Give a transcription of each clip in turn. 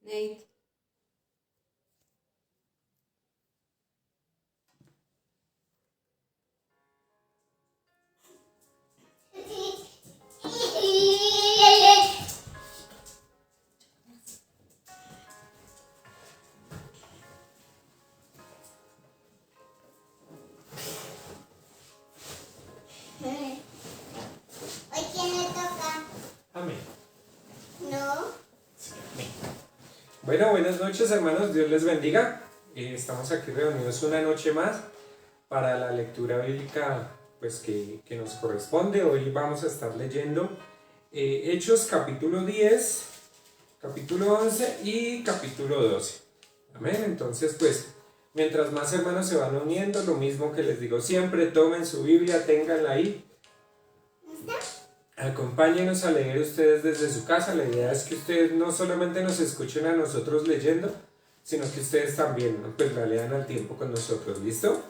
Nate. ¿Hoy quién le toca? A mí. No. Sí, a mí. Bueno, buenas noches hermanos, Dios les bendiga. Estamos aquí reunidos una noche más para la lectura bíblica pues, que nos corresponde. Hoy vamos a estar leyendo Hechos capítulo 10, capítulo 11 y capítulo 12. Amén. Entonces pues mientras más hermanos se van uniendo, lo mismo que les digo siempre, tomen su Biblia, ténganla ahí. Acompáñenos a leer ustedes desde su casa. La idea es que ustedes no solamente nos escuchen a nosotros leyendo, sino que ustedes también pues la lean al tiempo con nosotros. ¿Listo?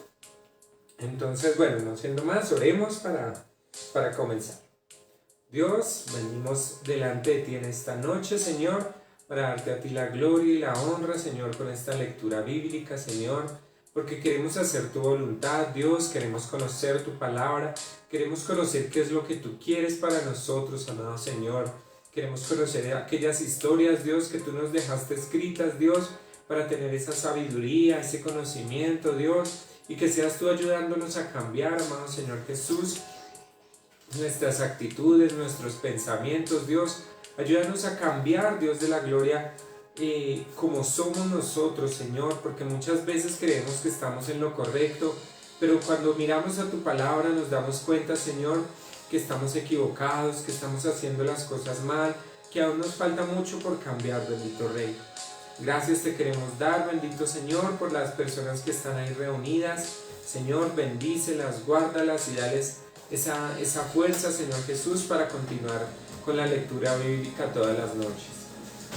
Entonces, bueno, no siendo más, oremos para comenzar. Dios, venimos delante de ti en esta noche, Señor, para darte a ti la gloria y la honra, Señor, con esta lectura bíblica, Señor, porque queremos hacer tu voluntad, Dios, queremos conocer tu palabra, queremos conocer qué es lo que tú quieres para nosotros, amado Señor. Queremos conocer aquellas historias, Dios, que tú nos dejaste escritas, Dios, para tener esa sabiduría, ese conocimiento, Dios, y que seas tú ayudándonos a cambiar, amado Señor Jesús, nuestras actitudes, nuestros pensamientos, Dios. Ayúdanos a cambiar, Dios de la gloria, como somos nosotros, Señor, porque muchas veces creemos que estamos en lo correcto, pero cuando miramos a tu palabra nos damos cuenta, Señor, que estamos equivocados, que estamos haciendo las cosas mal, que aún nos falta mucho por cambiar, bendito Rey. Gracias te queremos dar, bendito Señor, por las personas que están ahí reunidas. Señor, bendícelas, guárdalas y dales esa fuerza, Señor Jesús, para continuar con la lectura bíblica todas las noches.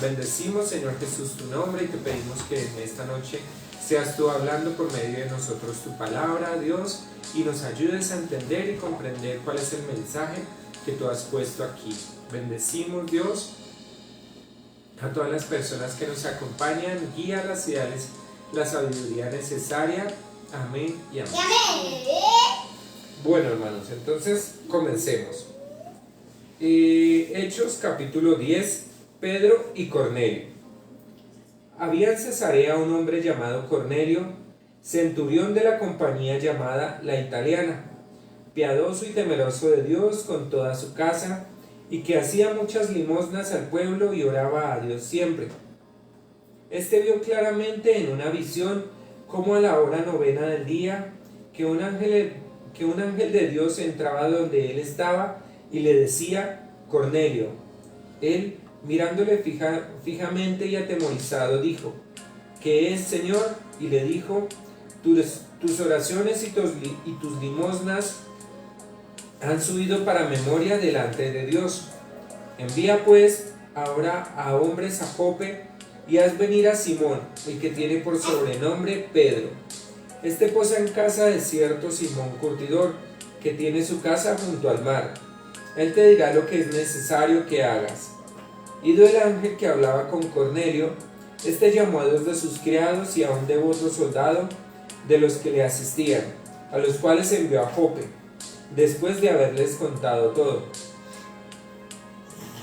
Bendecimos, Señor Jesús, tu nombre y te pedimos que en esta noche seas tú hablando por medio de nosotros tu palabra, Dios, y nos ayudes a entender y comprender cuál es el mensaje que tú has puesto aquí. Bendecimos, Dios, a todas las personas que nos acompañan, guíalas y dales la sabiduría necesaria. Amén y amén. Bueno, hermanos, entonces comencemos. Hechos capítulo 10, Pedro y Cornelio. Había en Cesarea un hombre llamado Cornelio, centurión de la compañía llamada La Italiana, piadoso y temeroso de Dios con toda su casa, y que hacía muchas limosnas al pueblo y oraba a Dios siempre. Este vio claramente en una visión como a la hora 9 del día, que un ángel de Dios entraba donde él estaba y le decía: Cornelio. Él, mirándole fijamente y atemorizado, dijo: ¿Qué es, Señor? Y le dijo: tus oraciones y tus limosnas han subido para memoria delante de Dios. Envía pues ahora a hombres a Jope y haz venir a Simón, el que tiene por sobrenombre Pedro. Este posa en casa de cierto Simón Curtidor, que tiene su casa junto al mar. Él te dirá lo que es necesario que hagas. Ido el ángel que hablaba con Cornelio, este llamó a 2 de sus criados y a un devoto soldado de los que le asistían, a los cuales envió a Jope, después de haberles contado todo.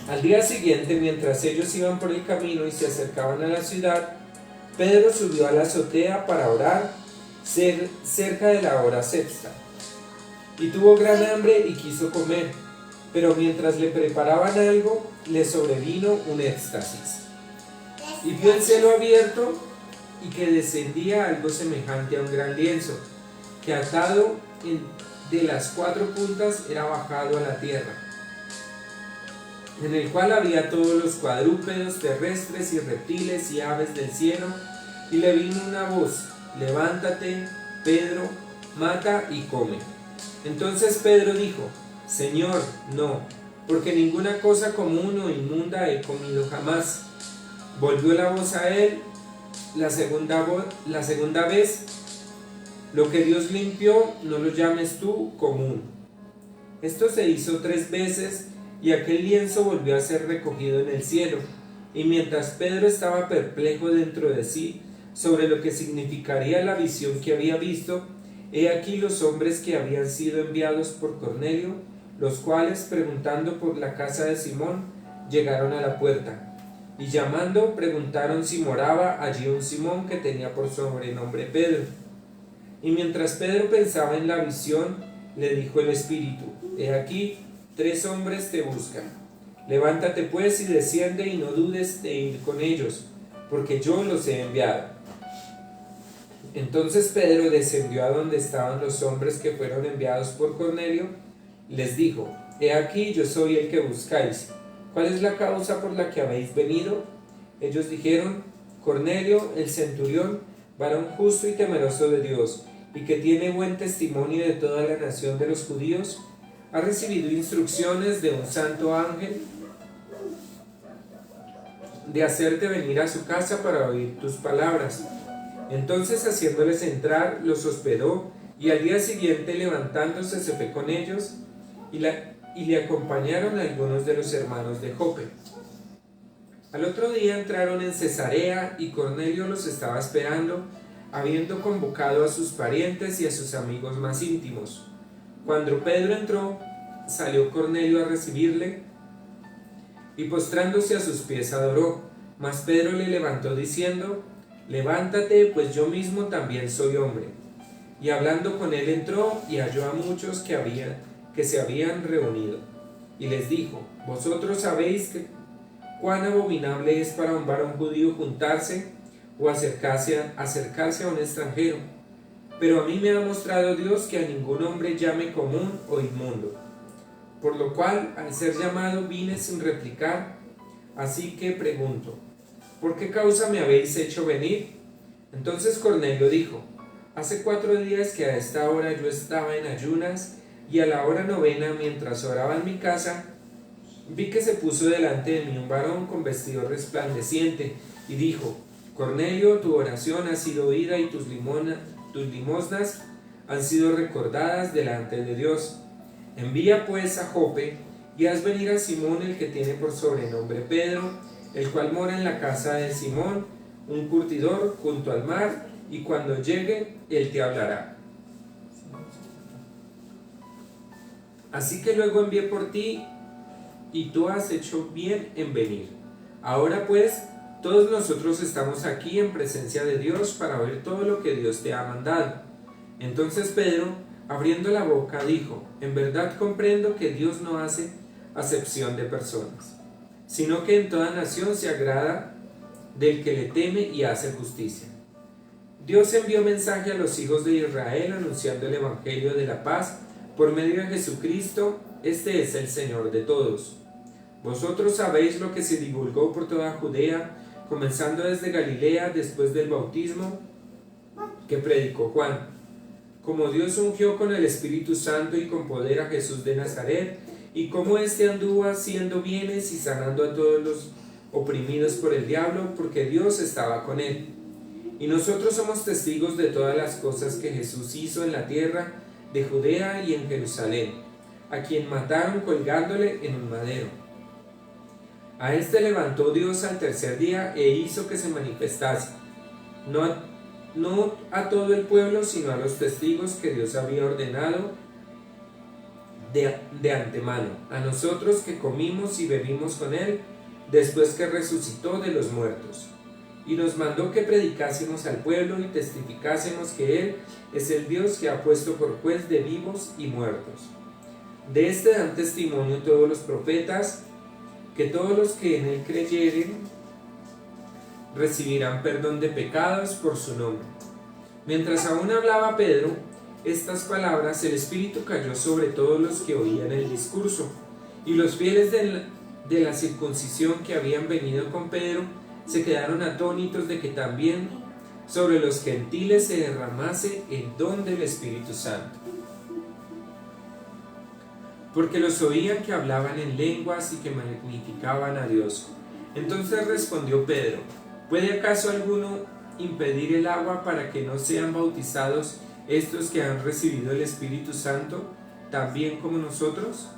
Al día siguiente, mientras ellos iban por el camino y se acercaban a la ciudad, Pedro subió a la azotea para orar cerca de la hora sexta. Y tuvo gran hambre y quiso comer, pero mientras le preparaban algo, le sobrevino un éxtasis. Y vio el cielo abierto y que descendía algo semejante a un gran lienzo, que atado de las 4 puntas era bajado a la tierra, en el cual había todos los cuadrúpedos terrestres y reptiles y aves del cielo, y le vino una voz: levántate, Pedro, mata y come. Entonces Pedro dijo: Señor, no, porque ninguna cosa común o inmunda he comido jamás. Volvió la voz a él la segunda vez: lo que Dios limpió, no lo llames tú común. Esto se hizo 3 veces, y aquel lienzo volvió a ser recogido en el cielo. Y mientras Pedro estaba perplejo dentro de sí sobre lo que significaría la visión que había visto, he aquí los hombres que habían sido enviados por Cornelio, los cuales, preguntando por la casa de Simón, llegaron a la puerta, y llamando, preguntaron si moraba allí un Simón que tenía por sobrenombre Pedro. Y mientras Pedro pensaba en la visión, le dijo el Espíritu: He aquí, 3 hombres te buscan. Levántate pues y desciende, y no dudes de ir con ellos, porque yo los he enviado. Entonces Pedro descendió a donde estaban los hombres que fueron enviados por Cornelio, y les dijo: He aquí, yo soy el que buscáis. ¿Cuál es la causa por la que habéis venido? Ellos dijeron: Cornelio, el centurión, varón justo y temeroso de Dios, y que tiene buen testimonio de toda la nación de los judíos, ha recibido instrucciones de un santo ángel de hacerte venir a su casa para oír tus palabras. Entonces, haciéndoles entrar, los hospedó, y al día siguiente, levantándose, se fue con ellos, y le acompañaron algunos de los hermanos de Jope. Al otro día entraron en Cesarea, y Cornelio los estaba esperando, habiendo convocado a sus parientes y a sus amigos más íntimos. Cuando Pedro entró, salió Cornelio a recibirle, y postrándose a sus pies adoró. Mas Pedro le levantó diciendo: Levántate, pues yo mismo también soy hombre. Y hablando con él entró, y halló a muchos que se habían reunido. Y les dijo: Vosotros sabéis cuán abominable es para un varón judío juntarse o acercarse a un extranjero. Pero a mí me ha mostrado Dios que a ningún hombre llame común o inmundo. Por lo cual, al ser llamado, vine sin replicar. Así que pregunto: ¿por qué causa me habéis hecho venir? Entonces Cornelio dijo: Hace 4 días que a esta hora yo estaba en ayunas, y a la hora 9, mientras oraba en mi casa, vi que se puso delante de mí un varón con vestido resplandeciente, y dijo: Cornelio, tu oración ha sido oída, y tus limosnas han sido recordadas delante de Dios. Envía pues a Jope, y haz venir a Simón, el que tiene por sobrenombre Pedro, el cual mora en la casa de Simón, un curtidor, junto al mar, y cuando llegue, él te hablará. Así que luego envié por ti, y tú has hecho bien en venir. Ahora pues, todos nosotros estamos aquí en presencia de Dios para oír todo lo que Dios te ha mandado. Entonces Pedro, abriendo la boca, dijo: En verdad comprendo que Dios no hace acepción de personas, sino que en toda nación se agrada del que le teme y hace justicia. Dios envió mensaje a los hijos de Israel anunciando el evangelio de la paz por medio de Jesucristo. Este es el Señor de todos. Vosotros sabéis lo que se divulgó por toda Judea, comenzando desde Galilea después del bautismo que predicó Juan, como Dios ungió con el Espíritu Santo y con poder a Jesús de Nazaret, y cómo éste anduvo haciendo bienes y sanando a todos los oprimidos por el diablo, porque Dios estaba con él. Y nosotros somos testigos de todas las cosas que Jesús hizo en la tierra de Judea y en Jerusalén, a quien mataron colgándole en un madero. A este levantó Dios al tercer día e hizo que se manifestase, no a todo el pueblo, sino a los testigos que Dios había ordenado de antemano, a nosotros que comimos y bebimos con él después que resucitó de los muertos. Y nos mandó que predicásemos al pueblo y testificásemos que él es el Dios que ha puesto por juez de vivos y muertos. De este dan testimonio todos los profetas, que todos los que en él creyeren recibirán perdón de pecados por su nombre. Mientras aún hablaba Pedro estas palabras, el Espíritu cayó sobre todos los que oían el discurso, y los fieles de la circuncisión que habían venido con Pedro se quedaron atónitos de que también sobre los gentiles se derramase el don del Espíritu Santo, porque los oían que hablaban en lenguas y que magnificaban a Dios. Entonces respondió Pedro: ¿Puede acaso alguno impedir el agua para que no sean bautizados estos que han recibido el Espíritu Santo, también como nosotros?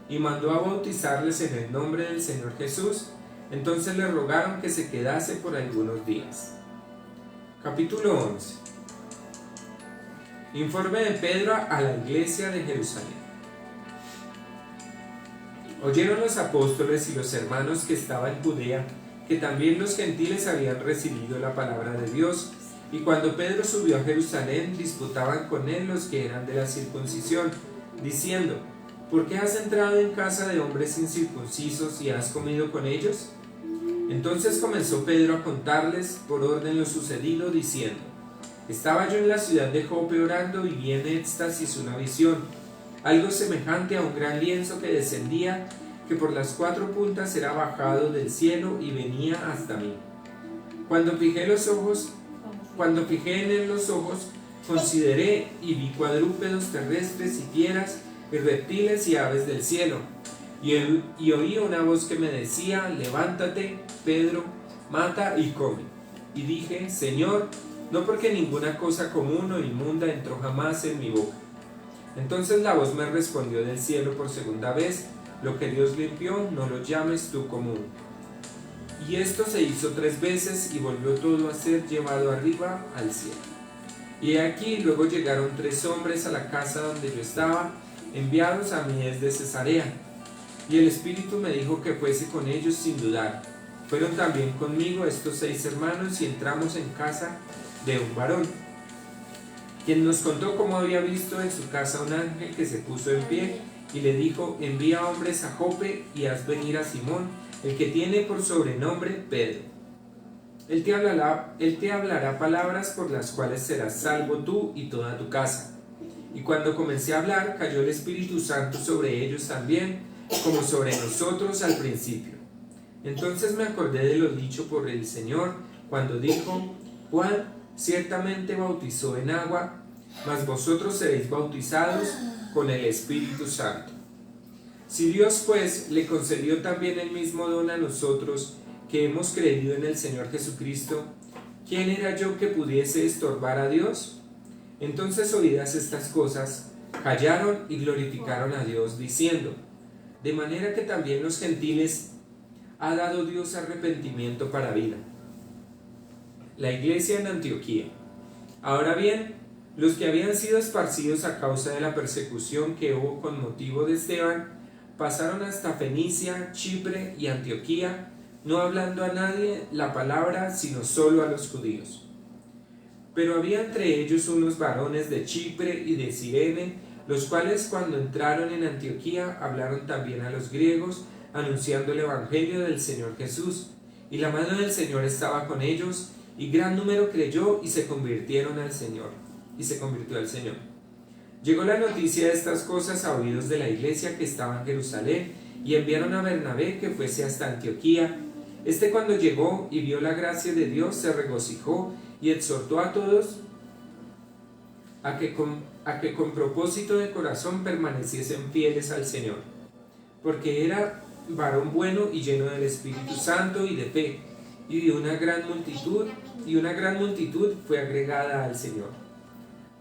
Y mandó a bautizarles en el nombre del Señor Jesús. Entonces le rogaron que se quedase por algunos días. Capítulo 11. Informe de Pedro a la iglesia de Jerusalén. Oyeron los apóstoles y los hermanos que estaban en Judea que también los gentiles habían recibido la palabra de Dios, y cuando Pedro subió a Jerusalén disputaban con él los que eran de la circuncisión, diciendo: ¿por qué has entrado en casa de hombres incircuncisos y has comido con ellos? Entonces comenzó Pedro a contarles por orden lo sucedido, diciendo: estaba yo en la ciudad de Jope orando y vi en éxtasis una visión, algo semejante a un gran lienzo que descendía, que por las 4 puntas era bajado del cielo y venía hasta mí. Cuando fijé en él los ojos, consideré y vi cuadrúpedos terrestres y fieras y reptiles y aves del cielo. Y oí una voz que me decía: levántate, Pedro, mata y come. Y dije: Señor, no, porque ninguna cosa común o inmunda entró jamás en mi boca. Entonces la voz me respondió del cielo por segunda vez: lo que Dios limpió, no lo llames tú común. Y esto se hizo 3 veces y volvió todo a ser llevado arriba al cielo. Y aquí luego llegaron 3 hombres a la casa donde yo estaba, enviados a mí desde Cesarea. Y el Espíritu me dijo que fuese con ellos sin dudar. Fueron también conmigo estos 6 hermanos y entramos en casa de un varón, quien nos contó cómo había visto en su casa un ángel que se puso en pie y le dijo: envía hombres a Jope y haz venir a Simón, el que tiene por sobrenombre Pedro. Él te hablará palabras por las cuales serás salvo tú y toda tu casa. Y cuando comencé a hablar, cayó el Espíritu Santo sobre ellos también, como sobre nosotros al principio. Entonces me acordé de lo dicho por el Señor cuando dijo: Juan ciertamente bautizó en agua, mas vosotros seréis bautizados con el Espíritu Santo. Si Dios pues le concedió también el mismo don a nosotros que hemos creído en el Señor Jesucristo, ¿quién era yo que pudiese estorbar a Dios? Entonces, oídas estas cosas, callaron y glorificaron a Dios, diciendo: de manera que también los gentiles ha dado Dios arrepentimiento para vida. La iglesia en Antioquía. Ahora bien, los que habían sido esparcidos a causa de la persecución que hubo con motivo de Esteban, pasaron hasta Fenicia, Chipre y Antioquía, no hablando a nadie la palabra, sino solo a los judíos. Pero había entre ellos unos varones de Chipre y de Cirene, los cuales cuando entraron en Antioquía hablaron también a los griegos, anunciando el evangelio del Señor Jesús, y la mano del Señor estaba con ellos, y gran número creyó y se convirtió al Señor. Llegó la noticia de estas cosas a oídos de la iglesia que estaba en Jerusalén, y enviaron a Bernabé que fuese hasta Antioquía. Cuando llegó y vio la gracia de Dios, se regocijó y exhortó a todos a que con propósito de corazón permaneciesen fieles al Señor, porque era varón bueno y lleno del Espíritu Santo y de fe, y una gran multitud fue agregada al Señor.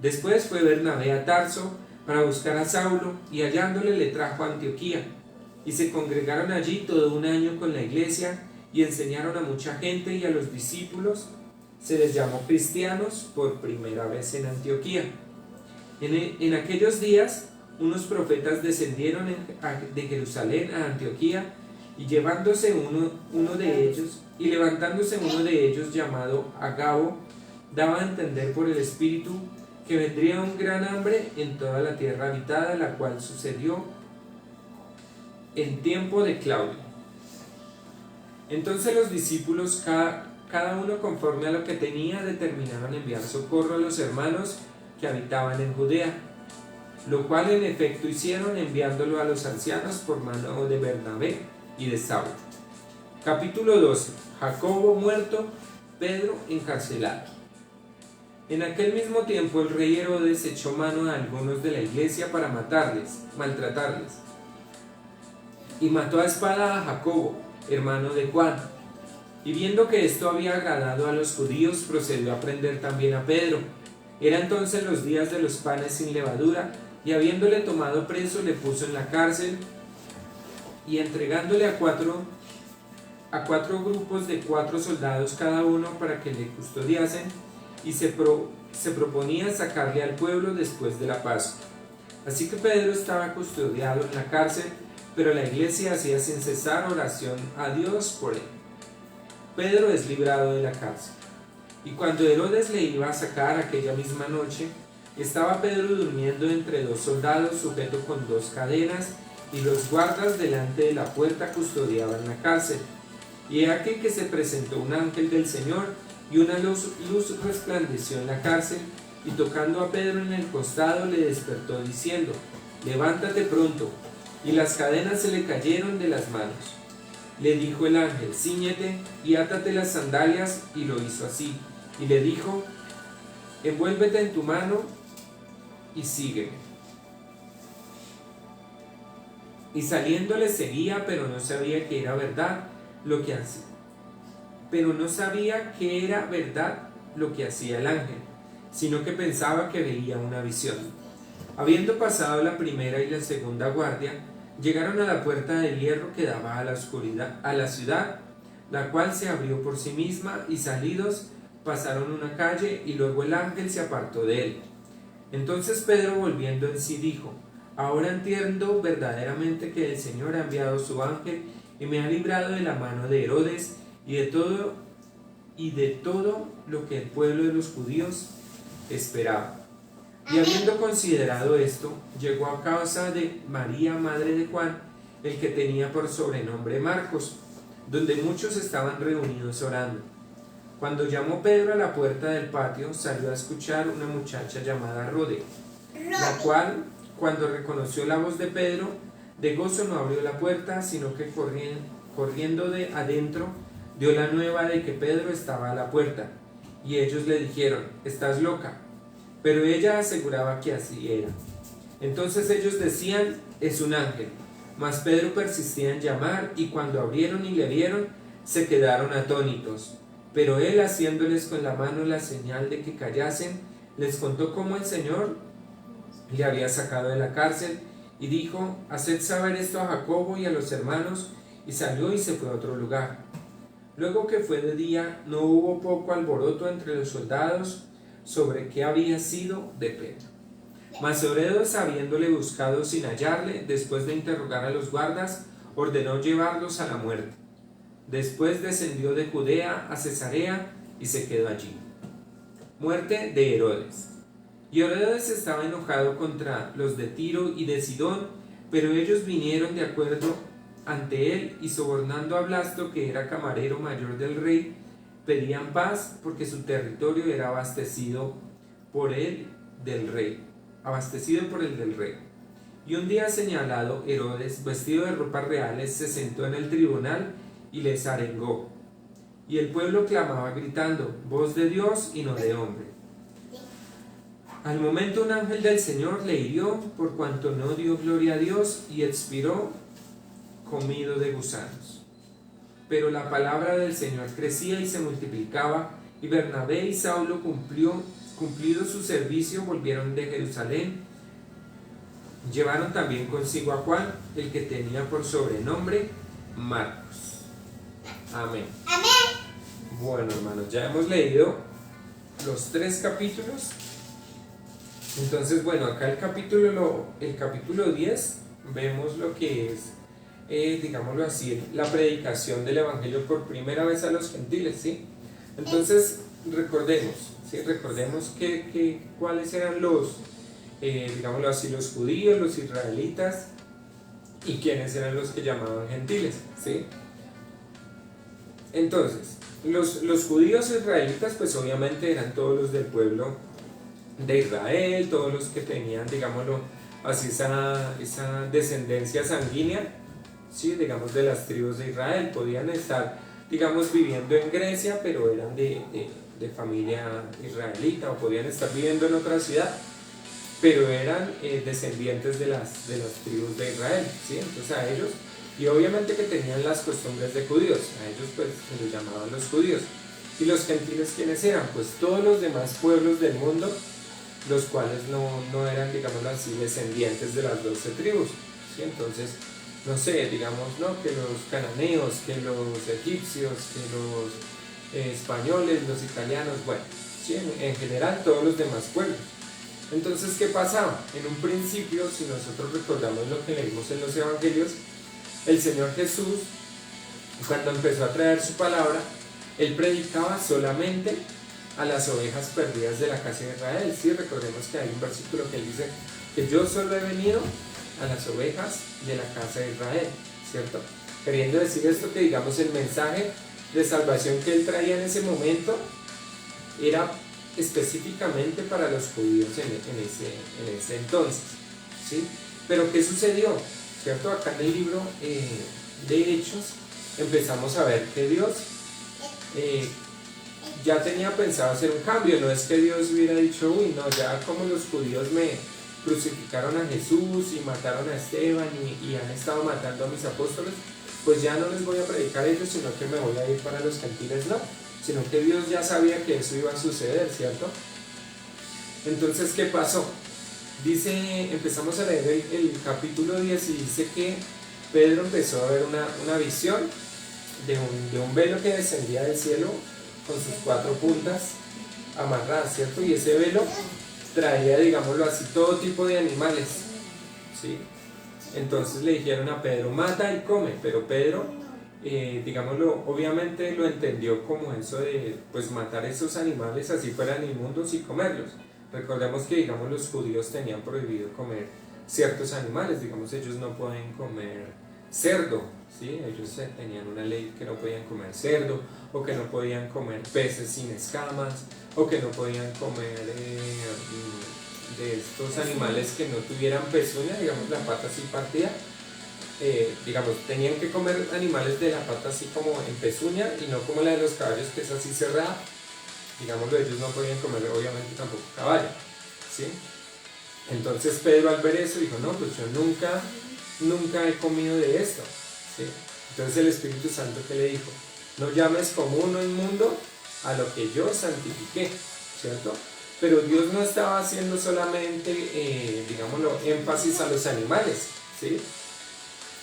Después fue Bernabé a Tarso para buscar a Saulo, y hallándole le trajo a Antioquía, y se congregaron allí todo un año con la iglesia, y enseñaron a mucha gente, y a los discípulos se les llamó cristianos por primera vez en Antioquía. En aquellos días unos profetas descendieron de Jerusalén a Antioquía, y levantándose uno de ellos llamado Agabo, daba a entender por el Espíritu que vendría un gran hambre en toda la tierra habitada, la cual sucedió en tiempo de Claudio. Entonces los discípulos, cada uno conforme a lo que tenía, determinaron enviar socorro a los hermanos que habitaban en Judea, lo cual en efecto hicieron, enviándolo a los ancianos por mano de Bernabé y de Saulo. Capítulo 12. Jacobo muerto, Pedro encarcelado. En aquel mismo tiempo el rey Herodes echó mano a algunos de la iglesia para maltratarles, y mató a espada a Jacobo, hermano de Juan. Y viendo que esto había agradado a los judíos, procedió a prender también a Pedro. Era entonces los días de los panes sin levadura, y habiéndole tomado preso, le puso en la cárcel, y entregándole a 4 a 4 grupos de 4 soldados cada uno para que le custodiasen y se proponía sacarle al pueblo después de la Pascua. Así que Pedro estaba custodiado en la cárcel, pero la iglesia hacía sin cesar oración a Dios por él. Pedro es librado de la cárcel. Y cuando Herodes le iba a sacar aquella misma noche, estaba Pedro durmiendo entre 2 soldados sujeto con 2 cadenas, y los guardas delante de la puerta custodiaban la cárcel. Y he aquí que se presentó un ángel del Señor, y una luz resplandeció en la cárcel, y tocando a Pedro en el costado le despertó diciendo: levántate pronto. Y las cadenas se le cayeron de las manos. Le dijo el ángel: cíñete y átate las sandalias, y lo hizo así. Y le dijo: envuélvete en tu mano y sígueme. Y saliendo le seguía, pero no sabía que era verdad lo que hacía. Pero no sabía que era verdad lo que hacía el ángel, sino que pensaba que veía una visión. Habiendo pasado la primera y la segunda guardia, llegaron a la puerta de hierro que daba a la oscuridad, a la ciudad, la cual se abrió por sí misma, y salidos pasaron una calle, y luego el ángel se apartó de él. Entonces Pedro, volviendo en sí, dijo: ahora entiendo verdaderamente que el Señor ha enviado su ángel y me ha librado de la mano de Herodes y de todo lo que el pueblo de los judíos esperaba. Y habiendo considerado esto, llegó a casa de María, madre de Juan, el que tenía por sobrenombre Marcos, donde muchos estaban reunidos orando. Cuando llamó Pedro a la puerta del patio, salió a escuchar una muchacha llamada Rode, la cual, cuando reconoció la voz de Pedro, de gozo no abrió la puerta, sino que corriendo de adentro, dio la nueva de que Pedro estaba a la puerta. Y ellos le dijeron: estás loca. Pero ella aseguraba que así era. Entonces ellos decían: es un ángel. Mas Pedro persistía en llamar, y cuando abrieron y le vieron, se quedaron atónitos. Pero él, haciéndoles con la mano la señal de que callasen, les contó cómo el Señor le había sacado de la cárcel, y dijo: haced saber esto a Jacobo y a los hermanos, y salió y se fue a otro lugar. Luego que fue de día, no hubo poco alboroto entre los soldados sobre qué había sido de Pedro. Mas Herodes, habiéndole buscado sin hallarle, después de interrogar a los guardas, ordenó llevarlos a la muerte. Después descendió de Judea a Cesarea y se quedó allí. Muerte de Herodes. Y Herodes estaba enojado contra los de Tiro y de Sidón, pero ellos vinieron de acuerdo ante él, y sobornando a Blasto, que era camarero mayor del rey, pedían paz, porque su territorio era abastecido por el del rey. Y un día señalado, Herodes, vestido de ropas reales, se sentó en el tribunal y les arengó. Y el pueblo clamaba gritando: voz de Dios y no de hombre. Al momento un ángel del Señor le hirió, por cuanto no dio gloria a Dios, y expiró comido de gusanos. Pero la palabra del Señor crecía y se multiplicaba, y Bernabé y Saulo, cumplido su servicio, volvieron de Jerusalén. Llevaron también consigo a Juan, el que tenía por sobrenombre Marcos. Amén. Amén. Bueno, hermanos, ya hemos leído los 3 capítulos. Entonces, bueno, acá el capítulo 10, vemos lo que es, digámoslo así, la predicación del Evangelio por primera vez a los gentiles, ¿sí? Entonces, recordemos cuáles eran los, digámoslo así, los judíos, los israelitas, y quiénes eran los que llamaban gentiles, ¿sí? Entonces, los judíos israelitas, pues obviamente eran todos los del pueblo de Israel, todos los que tenían, digámoslo así, esa descendencia sanguínea, ¿sí? Digamos, de las tribus de Israel. Podían estar, digamos, viviendo en Grecia, pero eran de familia israelita, o podían estar viviendo en otra ciudad, pero eran descendientes de las tribus de Israel, ¿sí? Entonces a ellos, y obviamente que tenían las costumbres de judíos, a ellos pues se les llamaban los judíos. ¿Y los gentiles quiénes eran? Pues todos los demás pueblos del mundo, los cuales no eran, digámoslo así, descendientes de las 12 tribus, ¿sí? Entonces no sé, digamos, ¿no? Que los cananeos, que los egipcios, que los españoles, los italianos, bueno, ¿sí? En general todos los demás pueblos. Entonces, ¿qué pasaba? En un principio, si nosotros recordamos lo que leímos en los evangelios, el Señor Jesús, cuando empezó a traer su palabra, Él predicaba solamente a las ovejas perdidas de la casa de Israel. Sí, recordemos que hay un versículo que Él dice que yo solo he venido a las ovejas de la casa de Israel, ¿cierto? Queriendo decir esto, que digamos el mensaje de salvación que Él traía en ese momento era específicamente para los judíos en ese entonces, ¿sí? Pero ¿qué sucedió? ¿Cierto? Acá en el libro de Hechos empezamos a ver que Dios ya tenía pensado hacer un cambio. No es que Dios hubiera dicho, uy, no, ya como los judíos me crucificaron a Jesús y mataron a Esteban y han estado matando a mis apóstoles, pues ya no les voy a predicar a ellos, sino que me voy a ir para los gentiles, no, sino que Dios ya sabía que eso iba a suceder, ¿cierto? Entonces, ¿qué pasó? Dice, empezamos a leer el capítulo 10 y dice que Pedro empezó a ver una visión de un velo que descendía del cielo con sus 4 puntas amarradas, ¿cierto? Y ese velo traía, digámoslo así, todo tipo de animales, ¿sí? Entonces le dijeron a Pedro, mata y come, pero Pedro, digámoslo, obviamente lo entendió como eso de, pues, matar esos animales así fueran inmundos y comerlos. Recordemos que, digamos, los judíos tenían prohibido comer ciertos animales, digamos, ellos no pueden comer cerdo, ¿sí? Ellos tenían una ley que no podían comer cerdo, o que no podían comer peces sin escamas, o que no podían comer de estos animales que no tuvieran pezuña, digamos la pata así partida. Digamos, tenían que comer animales de la pata así como en pezuña y no como la de los caballos, que es así cerrada. Digámoslo, ellos no podían comer obviamente tampoco caballo, ¿sí? Entonces Pedro, al ver eso, dijo, no, pues yo nunca he comido de esto, ¿sí? Entonces el Espíritu Santo, ¿qué le dijo? No llames común o inmundo a lo que yo santifiqué, ¿cierto? Pero Dios no estaba haciendo solamente, digámoslo, énfasis a los animales, ¿sí?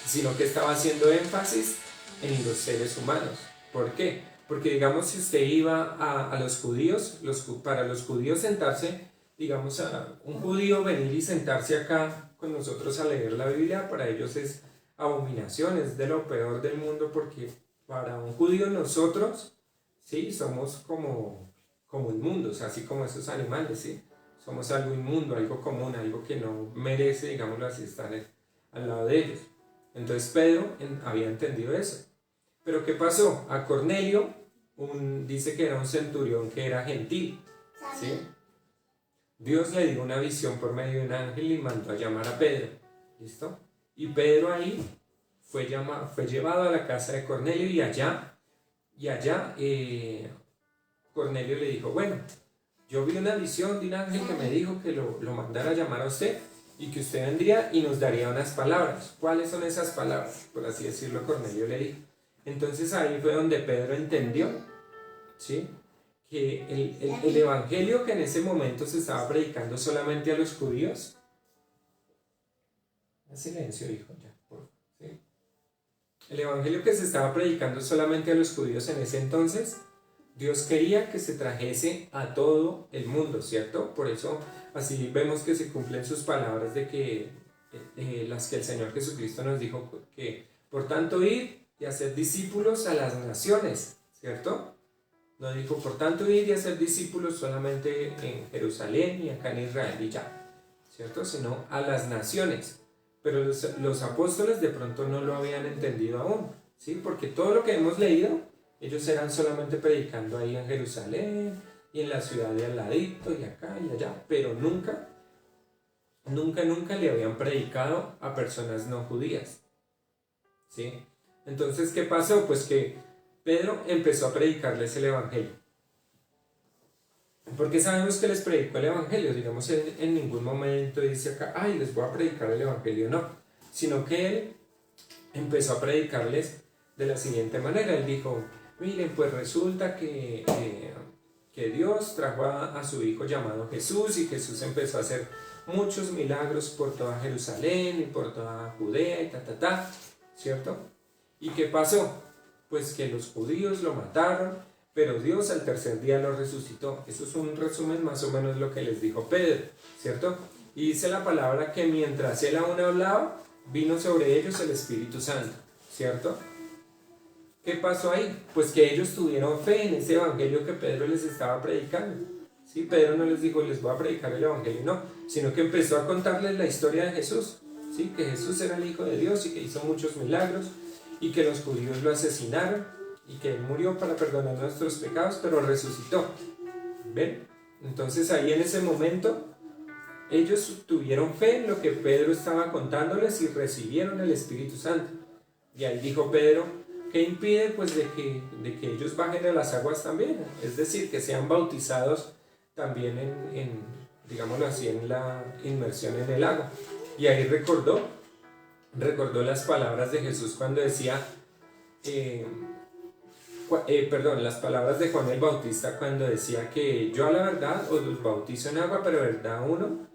Sino que estaba haciendo énfasis en los seres humanos. ¿Por qué? Porque, digamos, si usted iba a los judíos, para los judíos sentarse, digamos, a un judío venir y sentarse acá con nosotros a leer la Biblia, para ellos es abominación, es de lo peor del mundo, porque para un judío nosotros, sí, somos como inmundos, así como esos animales, sí. Somos algo inmundo, algo común, algo que no merece, digámoslo así, estar al lado de ellos. Entonces Pedro había entendido eso. Pero ¿qué pasó? A Cornelio, dice que era un centurión que era gentil, ¿sí? Dios le dio una visión por medio de un ángel y mandó a llamar a Pedro, ¿listo? Y Pedro ahí fue llevado a la casa de Cornelio y allá Cornelio le dijo, bueno, yo vi una visión de un ángel que me dijo que lo mandara a llamar a usted y que usted vendría y nos daría unas palabras. ¿Cuáles son esas palabras? Por así decirlo, Cornelio le dijo. Entonces ahí fue donde Pedro entendió, ¿sí?, que el evangelio que en ese momento se estaba predicando solamente a los judíos. Silencio, hijo, ya, por favor, ¿sí? El evangelio que se estaba predicando solamente a los judíos en ese entonces, Dios quería que se trajese a todo el mundo, ¿cierto? Por eso así vemos que se cumplen sus palabras de que las que el Señor Jesucristo nos dijo, que por tanto ir y hacer discípulos a las naciones, ¿cierto? No dijo, por tanto ir y hacer discípulos solamente en Jerusalén y acá en Israel y ya, ¿cierto? Sino a las naciones. Pero los apóstoles de pronto no lo habían entendido aún, ¿sí? Porque todo lo que hemos leído, ellos eran solamente predicando ahí en Jerusalén y en la ciudad de al ladito y acá y allá, pero nunca le habían predicado a personas no judías, ¿sí? Entonces, ¿qué pasó? Pues que Pedro empezó a predicarles el evangelio. ¿Por qué sabemos que les predicó el evangelio? Digamos, en ningún momento dice acá, ay, les voy a predicar el evangelio, no, sino que él empezó a predicarles de la siguiente manera. Él dijo, miren, pues resulta que Dios trajo a su hijo llamado Jesús, y Jesús empezó a hacer muchos milagros por toda Jerusalén y por toda Judea y ¿cierto? ¿Y qué pasó? Pues que los judíos lo mataron, pero Dios al tercer día lo resucitó. Eso es un resumen más o menos lo que les dijo Pedro, ¿cierto? Y dice la palabra que mientras él aún hablaba, vino sobre ellos el Espíritu Santo, ¿cierto? ¿Qué pasó ahí? Pues que ellos tuvieron fe en ese evangelio que Pedro les estaba predicando. ¿Sí? Pedro no les dijo, les voy a predicar el evangelio, no, sino que empezó a contarles la historia de Jesús, ¿sí? Que Jesús era el Hijo de Dios y que hizo muchos milagros y que los judíos lo asesinaron y que él murió para perdonar nuestros pecados, pero resucitó. ¿Ven? Entonces ahí en ese momento ellos tuvieron fe en lo que Pedro estaba contándoles y recibieron el Espíritu Santo. Y ahí dijo Pedro, ¿qué impide pues de que ellos bajen a las aguas también? Es decir, que sean bautizados también digámoslo así, en la inmersión en el agua. Y ahí recordó las palabras de Jesús cuando decía, las palabras de Juan el Bautista cuando decía que yo a la verdad os bautizo en agua, pero verdad uno,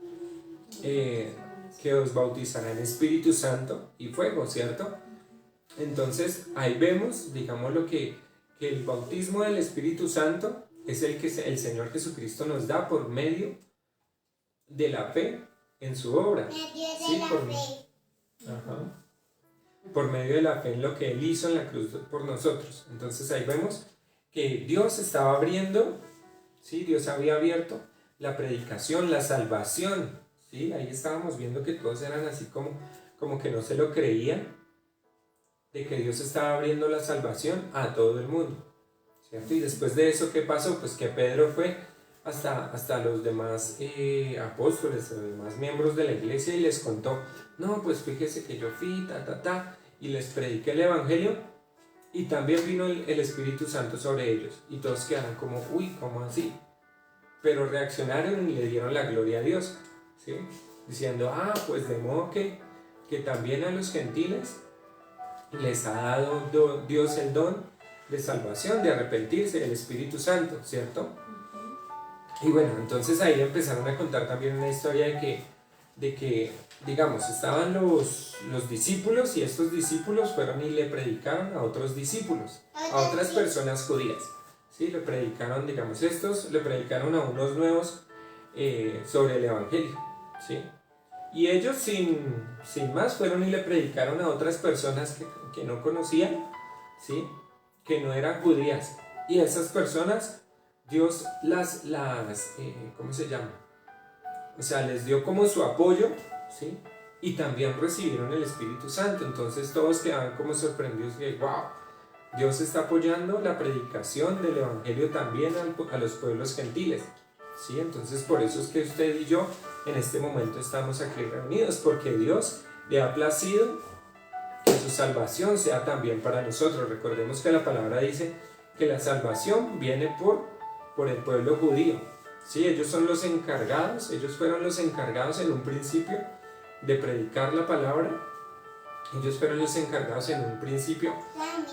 que os bautizará en Espíritu Santo y fuego, ¿cierto? Entonces ahí vemos, digámoslo, que el bautismo del Espíritu Santo es el que el Señor Jesucristo nos da por medio de la fe en su obra. Medio de la fe. Ajá. Por medio de la fe en lo que Él hizo en la cruz por nosotros. Entonces ahí vemos que Dios estaba abriendo, ¿sí? Dios había abierto la predicación, la salvación, ¿sí? Ahí estábamos viendo que todos eran así como que no se lo creían, de que Dios estaba abriendo la salvación a todo el mundo, ¿cierto? Y después de eso, ¿qué pasó? Pues que Pedro fue hasta los demás apóstoles, los demás miembros de la iglesia y les contó, no, pues fíjese que yo fui, y les prediqué el evangelio y también vino el Espíritu Santo sobre ellos y todos quedaron como, uy, ¿cómo así? Pero reaccionaron y le dieron la gloria a Dios, ¿sí? Diciendo, pues de modo que también a los gentiles les ha dado Dios el don de salvación, de arrepentirse, del Espíritu Santo, ¿cierto? Y bueno, entonces ahí empezaron a contar también una historia de que digamos, estaban los discípulos y estos discípulos fueron y le predicaron a otros discípulos, a otras personas judías. ¿Sí? Le predicaron, digamos, estos le predicaron a unos nuevos sobre el evangelio. ¿Sí? Y ellos sin más fueron y le predicaron a otras personas que no conocían, ¿sí? Que no eran judías. Y esas personas, Dios ¿cómo se llama? O sea, les dio como su apoyo, ¿sí? Y también recibieron el Espíritu Santo. Entonces todos quedaban como sorprendidos que, wow, Dios está apoyando la predicación del Evangelio también a los pueblos gentiles, ¿sí? Entonces por eso es que usted y yo en este momento estamos aquí reunidos, porque Dios le ha placido que su salvación sea también para nosotros. Recordemos que la palabra dice que la salvación viene por el pueblo judío. Sí, ellos son los encargados, ellos fueron los encargados en un principio de predicar la palabra. Ellos fueron los encargados en un principio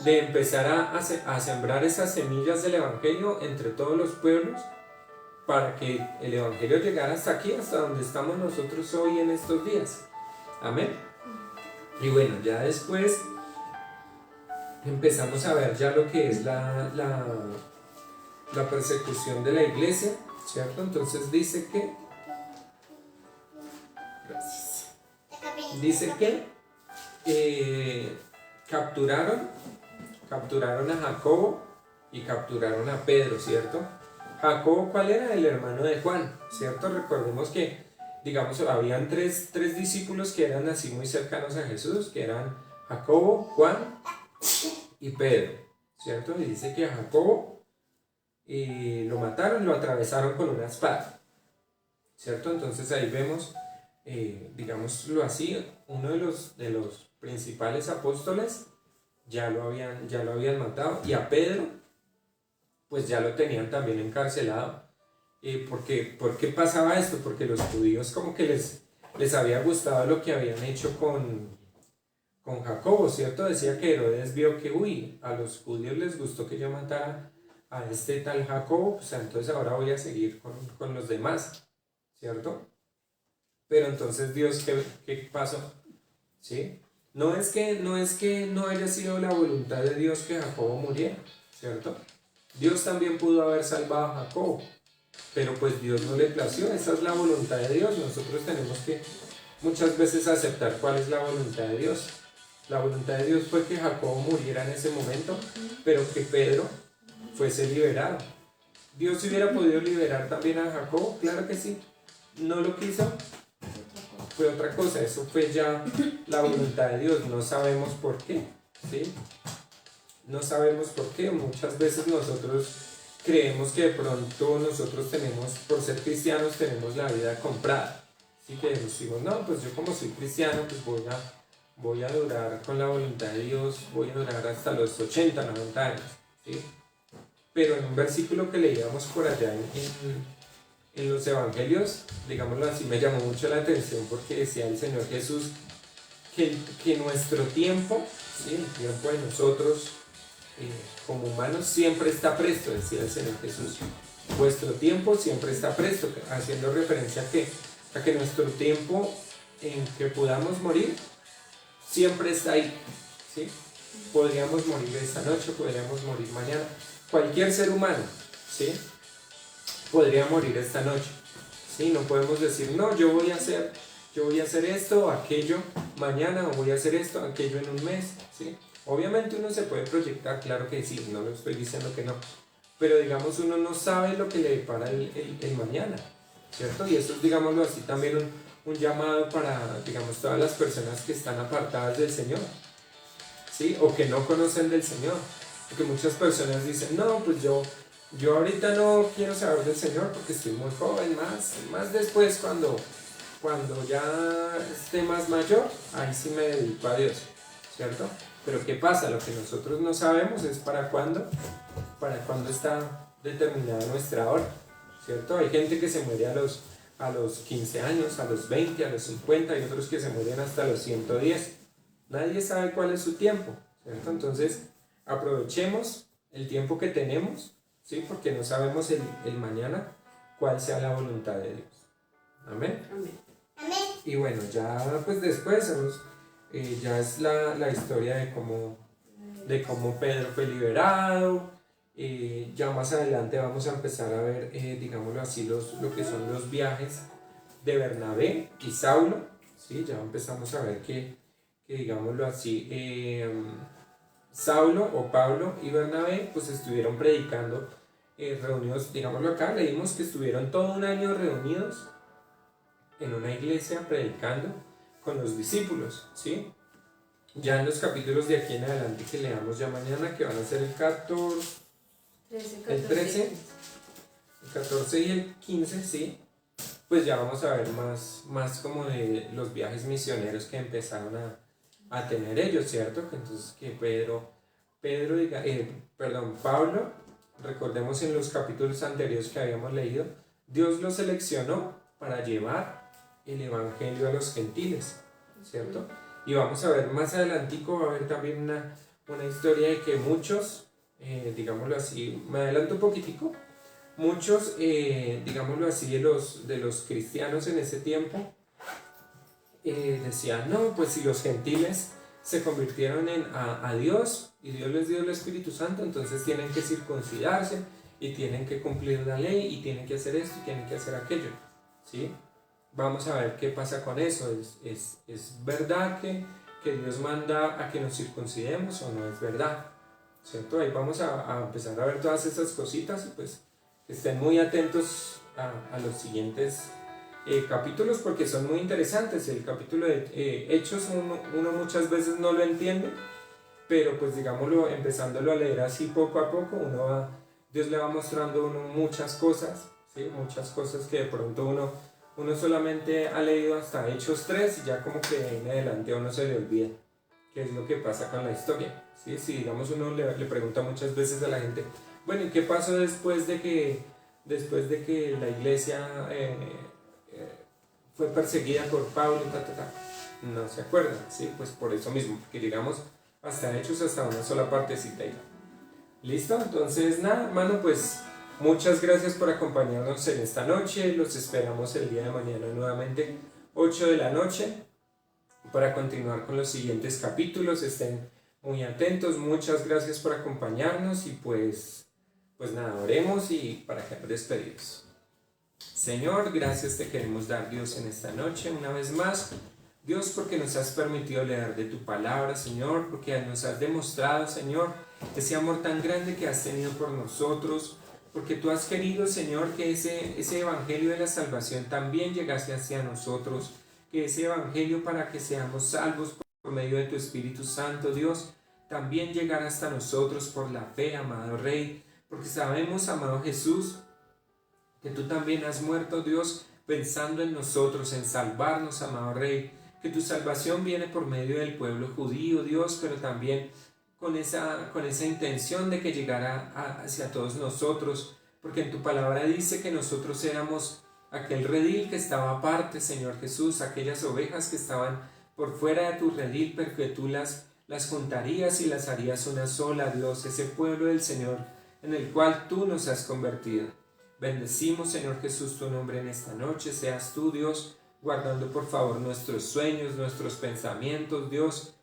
de empezar a sembrar esas semillas del Evangelio entre todos los pueblos para que el Evangelio llegara hasta aquí, hasta donde estamos nosotros hoy en estos días. Amén. Y bueno, ya después empezamos a ver ya lo que es la persecución de la iglesia, ¿cierto? Entonces dice que capturaron a Jacobo y capturaron a Pedro, ¿cierto? Jacobo, ¿cuál era? El hermano de Juan, ¿cierto? Recordemos que, digamos, habían tres discípulos que eran así muy cercanos a Jesús, que eran Jacobo, Juan y Pedro, ¿cierto? Y dice que a Jacobo lo mataron, lo atravesaron con una espada, ¿cierto? Entonces ahí vemos, digámoslo así, uno de los principales apóstoles ya lo habían matado, y a Pedro pues ya lo tenían también encarcelado. ¿Por qué pasaba esto? Porque los judíos como que les había gustado lo que habían hecho con Jacobo, ¿cierto? Decía que Herodes vio que, a los judíos les gustó que yo matara a este tal Jacobo, pues entonces ahora voy a seguir con los demás, ¿cierto? Pero entonces Dios, ¿qué pasó? ¿Sí? No es que no haya sido la voluntad de Dios que Jacobo muriera, ¿cierto? Dios también pudo haber salvado a Jacobo, pero pues Dios no le plació, esa es la voluntad de Dios. Nosotros tenemos que muchas veces aceptar cuál es la voluntad de Dios. La voluntad de Dios fue que Jacobo muriera en ese momento, pero que Pedro fuese liberado. ¿Dios hubiera podido liberar también a Jacobo? Claro que sí. No lo quiso, fue otra cosa. Eso fue ya la voluntad de Dios. No sabemos por qué, ¿sí? No sabemos por qué. Muchas veces nosotros creemos que de pronto nosotros tenemos, por ser cristianos, tenemos la vida comprada. Así que decimos, no, pues yo como soy cristiano, pues voy a durar con la voluntad de Dios, voy a durar hasta los 80, 90 años, ¿sí? Pero en un versículo que leíamos por allá en los evangelios, digámoslo así, me llamó mucho la atención porque decía el Señor Jesús que nuestro tiempo, ¿sí? El tiempo de nosotros como humanos siempre está presto, decía el Señor Jesús. Vuestro tiempo siempre está presto, haciendo referencia a que nuestro tiempo en que podamos morir siempre está ahí, ¿sí? Podríamos morir esta noche, podríamos morir mañana. Cualquier ser humano, ¿sí? Podría morir esta noche, ¿sí? No podemos decir, no, yo voy a hacer esto o aquello mañana, o voy a hacer esto o aquello en un mes, ¿sí? Obviamente uno se puede proyectar, claro que sí, no le estoy diciendo que no, pero digamos uno no sabe lo que le depara el mañana, ¿cierto? Y eso es, digámoslo así, también un llamado para, digamos, todas las personas que están apartadas del Señor, ¿sí? O que no conocen del Señor. Porque muchas personas dicen, no, pues yo ahorita no quiero saber del Señor porque estoy muy joven, más después cuando ya esté más mayor, ahí sí me dedico a Dios, ¿cierto? Pero ¿qué pasa? Lo que nosotros no sabemos es para cuándo está determinada nuestra hora, ¿cierto? Hay gente que se muere a los 15 años, a los 20, a los 50, y otros que se mueren hasta los 110. Nadie sabe cuál es su tiempo, ¿cierto? Entonces, aprovechemos el tiempo que tenemos, ¿sí? Porque no sabemos el mañana cuál sea la voluntad de Dios. Amén. Amén. Amén. Y bueno, ya pues después ya es la historia de cómo Pedro fue liberado. Ya más adelante vamos a empezar a ver, digámoslo así, lo que son los viajes de Bernabé y Saulo, ¿sí? Ya empezamos a ver que digámoslo así, Saulo o Pablo y Bernabé pues estuvieron predicando, reunidos, digámoslo acá, leímos que estuvieron todo un año reunidos en una iglesia predicando con los discípulos, ¿sí? Ya en los capítulos de aquí en adelante que leamos ya mañana, que van a ser el 14, 13, el 13, el 14 y el 15, ¿sí? Pues ya vamos a ver más como de los viajes misioneros que empezaron a tener ellos, ¿cierto? Que entonces que Pablo, recordemos en los capítulos anteriores que habíamos leído, Dios lo seleccionó para llevar el evangelio a los gentiles, ¿cierto? Y vamos a ver más adelantico, va a haber también una historia de que muchos, digámoslo así, me adelanto un poquitico, muchos, digámoslo así, de los cristianos en ese tiempo, decían, no, pues si los gentiles se convirtieron a Dios y Dios les dio el Espíritu Santo, entonces tienen que circuncidarse y tienen que cumplir la ley y tienen que hacer esto y tienen que hacer aquello, ¿sí? Vamos a ver qué pasa con eso. ¿Es verdad que Dios manda a que nos circuncidemos o no es verdad? ¿Cierto? Ahí vamos a empezar a ver todas esas cositas y pues estén muy atentos a los siguientes capítulos porque son muy interesantes. El capítulo de Hechos uno muchas veces no lo entiende, pero pues digámoslo, empezándolo a leer así poco a poco, Dios le va mostrando a uno muchas cosas, ¿sí? Muchas cosas que de pronto uno solamente ha leído hasta Hechos 3 y ya como que en adelante a uno se le olvida qué es lo que pasa con la historia, ¿sí? Si digamos uno le pregunta muchas veces a la gente, bueno, ¿y qué pasó después de que la iglesia fue perseguida por Pablo? No se acuerdan, ¿sí? Pues por eso mismo, porque llegamos hasta Hechos, hasta una sola partecita. ¿Listo? Entonces nada, hermano, pues muchas gracias por acompañarnos en esta noche. Los esperamos el día de mañana nuevamente, 8 de la noche. para continuar con los siguientes capítulos. Estén muy atentos. Muchas gracias por acompañarnos y pues nada, oremos y para quedar despedidos. Señor, gracias te queremos dar, Dios, en esta noche una vez más. Dios, porque nos has permitido leer de tu palabra, Señor, porque nos has demostrado, Señor, ese amor tan grande que has tenido por nosotros, porque tú has querido, Señor, que ese evangelio de la salvación también llegase hacia nosotros, que ese evangelio para que seamos salvos por medio de tu Espíritu Santo, Dios, también llegara hasta nosotros por la fe, amado Rey, porque sabemos, amado Jesús, que tú también has muerto, Dios, pensando en nosotros, en salvarnos, amado Rey, que tu salvación viene por medio del pueblo judío, Dios, pero también con esa intención de que llegara hacia todos nosotros, porque en tu palabra dice que nosotros éramos aquel redil que estaba aparte, Señor Jesús, aquellas ovejas que estaban por fuera de tu redil, pero que tú las juntarías y las harías una sola, Dios, ese pueblo del Señor en el cual tú nos has convertido. Bendecimos, Señor Jesús, tu nombre en esta noche. Seas tú, Dios, guardando por favor nuestros sueños, nuestros pensamientos, Dios.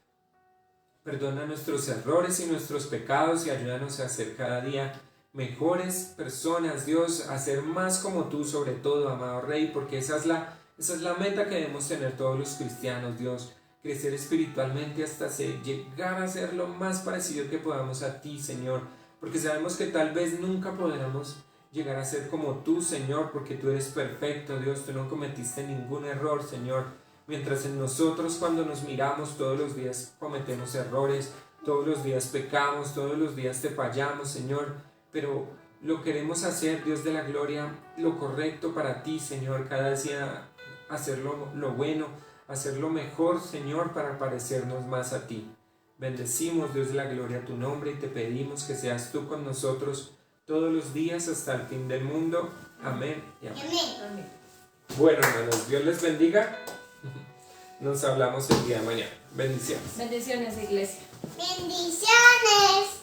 Perdona nuestros errores y nuestros pecados y ayúdanos a ser cada día mejores personas, Dios, a ser más como tú, sobre todo, amado Rey, porque esa es la meta que debemos tener todos los cristianos, Dios. Crecer espiritualmente hasta llegar a ser lo más parecido que podamos a ti, Señor, porque sabemos que tal vez nunca podremos llegar a ser como tú, Señor, porque tú eres perfecto, Dios, tú no cometiste ningún error, Señor, mientras en nosotros cuando nos miramos todos los días cometemos errores, todos los días pecamos, todos los días te fallamos, Señor, pero lo queremos hacer, Dios de la gloria, lo correcto para ti, Señor, cada día hacer lo bueno, hacer lo mejor, Señor, para parecernos más a ti. Bendecimos, Dios de la gloria, tu nombre y te pedimos que seas tú con nosotros todos los días hasta el fin del mundo. Amén y amén. Amén. Bueno, hermanos, Dios les bendiga. Nos hablamos el día de mañana. Bendiciones. Bendiciones, iglesia. Bendiciones.